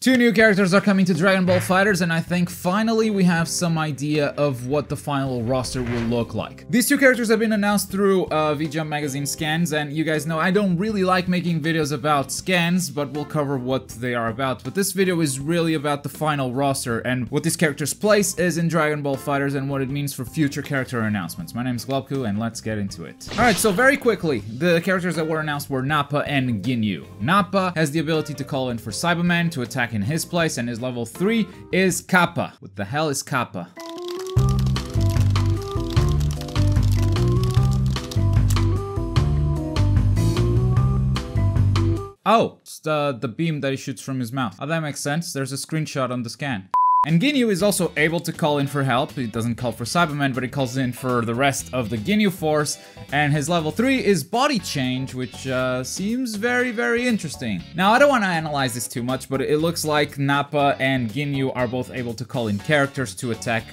Two new characters are coming to Dragon Ball FighterZ, and I think finally we have some idea of what the final roster will look like. These two characters have been announced through VJump magazine scans, and you guys know I don't really like making videos about scans, but we'll cover what they are about. But this video is really about the final roster and what these characters' place is in Dragon Ball FighterZ and what it means for future character announcements. My name is Globku, and let's get into it. Alright, so very quickly, the characters that were announced were Nappa and Ginyu. Nappa has the ability to call in for Cyberman to attack in his place, and his level 3 is Kappa. What the hell is Kappa? Oh, it's the beam that he shoots from his mouth. Oh, that makes sense. There's a screenshot on the scan. And Ginyu is also able to call in for help. He doesn't call for Cyberman, but he calls in for the rest of the Ginyu force. And his level 3 is Body Change, which seems very, very interesting. Now, I don't want to analyze this too much, but it looks like Nappa and Ginyu are both able to call in characters to attack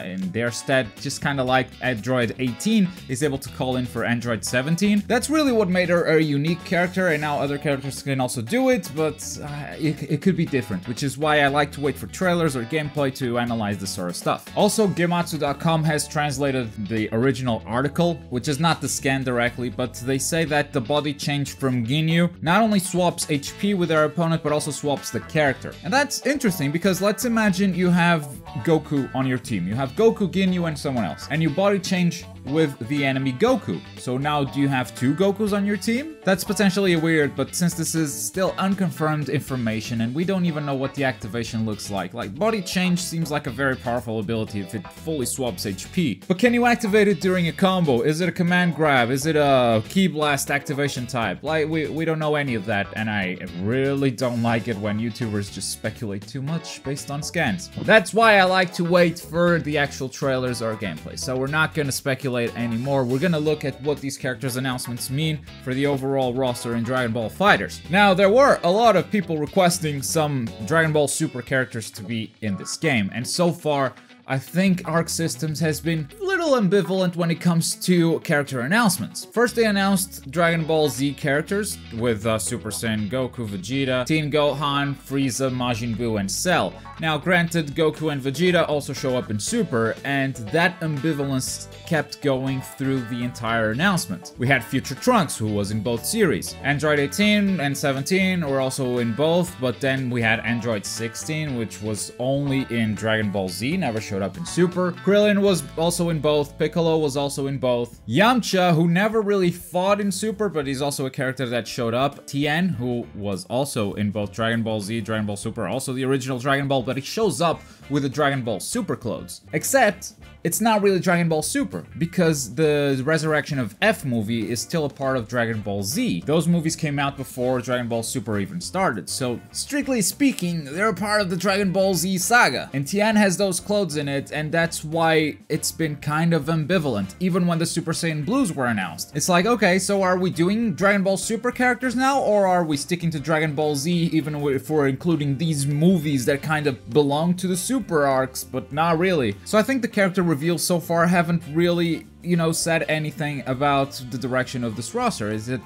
in their stead. Just kind of like Android 18 is able to call in for Android 17. That's really what made her a unique character, and now other characters can also do it, but it could be different, which is why I like to wait for trailers or gameplay to analyze this sort of stuff. Also, Gematsu.com has translated the original article, which is not the scan directly, but they say that the body change from Ginyu not only swaps HP with their opponent, but also swaps the character. And that's interesting because let's imagine you have Goku on your team. You have Goku, Ginyu, and someone else, and you body change with the enemy Goku. So now do you have two Gokus on your team? That's potentially weird, but since this is still unconfirmed information and we don't even know what the activation looks like body change seems like a very powerful ability if it fully swaps HP. But can you activate it during a combo? Is it a command grab? Is it a key blast activation type? Like, we don't know any of that, and I really don't like it when YouTubers just speculate too much based on scans. That's why I like to wait for the actual trailers or gameplay. So we're not gonna speculate anymore. We're gonna look at what these characters' announcements mean for the overall roster in Dragon Ball FighterZ. Now, there were a lot of people requesting some Dragon Ball Super characters to be in this game, and so far I think Arc Systems has been a little ambivalent when it comes to character announcements. First, they announced Dragon Ball Z characters with Super Saiyan Goku, Vegeta, Teen Gohan, Frieza, Majin Buu, and Cell. Now, granted, Goku and Vegeta also show up in Super, and that ambivalence kept going through the entire announcement. We had Future Trunks, who was in both series. Android 18 and 17 were also in both, but then we had Android 16, which was only in Dragon Ball Z, never showed up in Super. Krillin was also in both. Piccolo was also in both. Yamcha, who never really fought in Super, but he's also a character that showed up. Tien, who was also in both Dragon Ball Z, Dragon Ball Super, also the original Dragon Ball, but he shows up with the Dragon Ball Super clothes. Except, it's not really Dragon Ball Super, because the Resurrection of F movie is still a part of Dragon Ball Z. Those movies came out before Dragon Ball Super even started, so strictly speaking, they're a part of the Dragon Ball Z saga. And Tien has those clothes in it, and that's why it's been kind of ambivalent, even when the Super Saiyan Blues were announced. It's like, okay, so are we doing Dragon Ball Super characters now, or are we sticking to Dragon Ball Z, even if we're including these movies that kind of belong to the Super arcs, but not really? So I think the character reveals so far haven't really, you know, said anything about the direction of this roster. Is it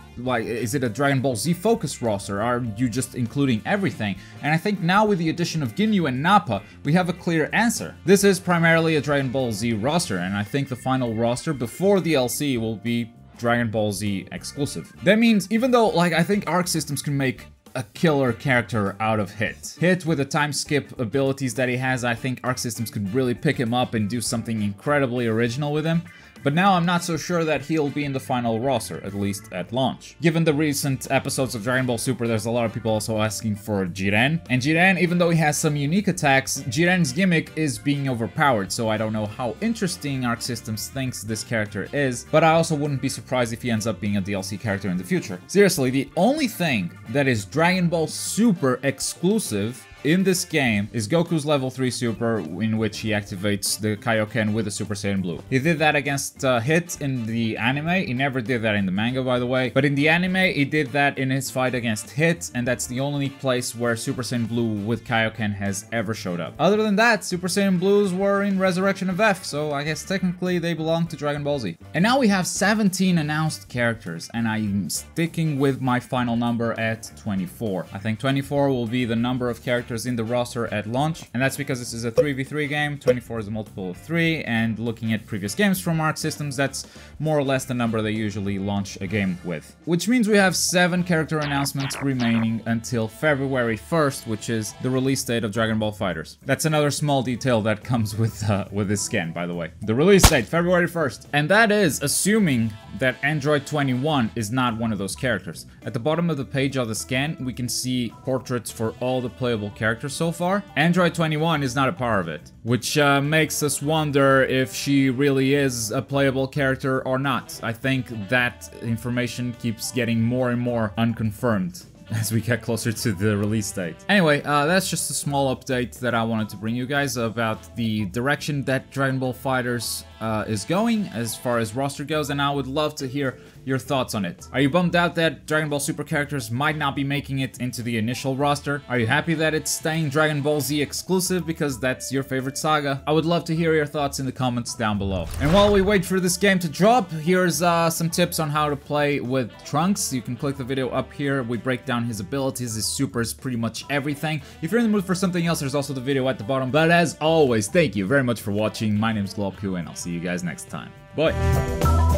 a Dragon Ball Z focused roster? Are you just including everything? And I think now with the addition of Ginyu and Nappa, we have a clear answer. This is primarily a Dragon Ball Z roster, and I think the final roster before the DLC will be Dragon Ball Z exclusive. That means, even though, I think Arc Systems can make a killer character out of Hit. Hit, with the time skip abilities that he has, I think Arc Systems could really pick him up and do something incredibly original with him. But now I'm not so sure that he'll be in the final roster, at least at launch. Given the recent episodes of Dragon Ball Super, there's a lot of people also asking for Jiren. And Jiren, even though he has some unique attacks, Jiren's gimmick is being overpowered, so I don't know how interesting Arc Systems thinks this character is, but I also wouldn't be surprised if he ends up being a DLC character in the future. Seriously, the only thing that is Dragon Ball Super exclusive in this game is Goku's level 3 super, in which he activates the Kaioken with the Super Saiyan Blue. He did that against Hit in the anime. He never did that in the manga, by the way. But in the anime, he did that in his fight against Hit, and that's the only place where Super Saiyan Blue with Kaioken has ever showed up. Other than that, Super Saiyan Blues were in Resurrection of F, so I guess technically they belong to Dragon Ball Z. And now we have 17 announced characters, and I'm sticking with my final number at 24. I think 24 will be the number of characters characters in the roster at launch, and that's because this is a 3v3 game, 24 is a multiple of 3, and looking at previous games from Arc Systems, that's more or less the number they usually launch a game with. Which means we have 7 character announcements remaining until February 1st, which is the release date of Dragon Ball FighterZ. That's another small detail that comes with this scan, by the way. The release date, February 1st. And that is assuming that Android 21 is not one of those characters. At the bottom of the page of the scan, we can see portraits for all the playable characters so far. Android 21 is not a part of it, which makes us wonder if she really is a playable character or not. I think that information keeps getting more and more unconfirmed as we get closer to the release date. Anyway, that's just a small update that I wanted to bring you guys about the direction that Dragon Ball FighterZ is going as far as roster goes, and I would love to hear your thoughts on it. Are you bummed out that Dragon Ball Super characters might not be making it into the initial roster? Are you happy that it's staying Dragon Ball Z exclusive because that's your favorite saga? I would love to hear your thoughts in the comments down below. And while we wait for this game to drop, here's some tips on how to play with Trunks. You can click the video up here. We break down his abilities, his supers, pretty much everything. If you're in the mood for something else, there's also the video at the bottom. But as always, thank you very much for watching. My name is Globq, and I'll see you guys next time. Bye!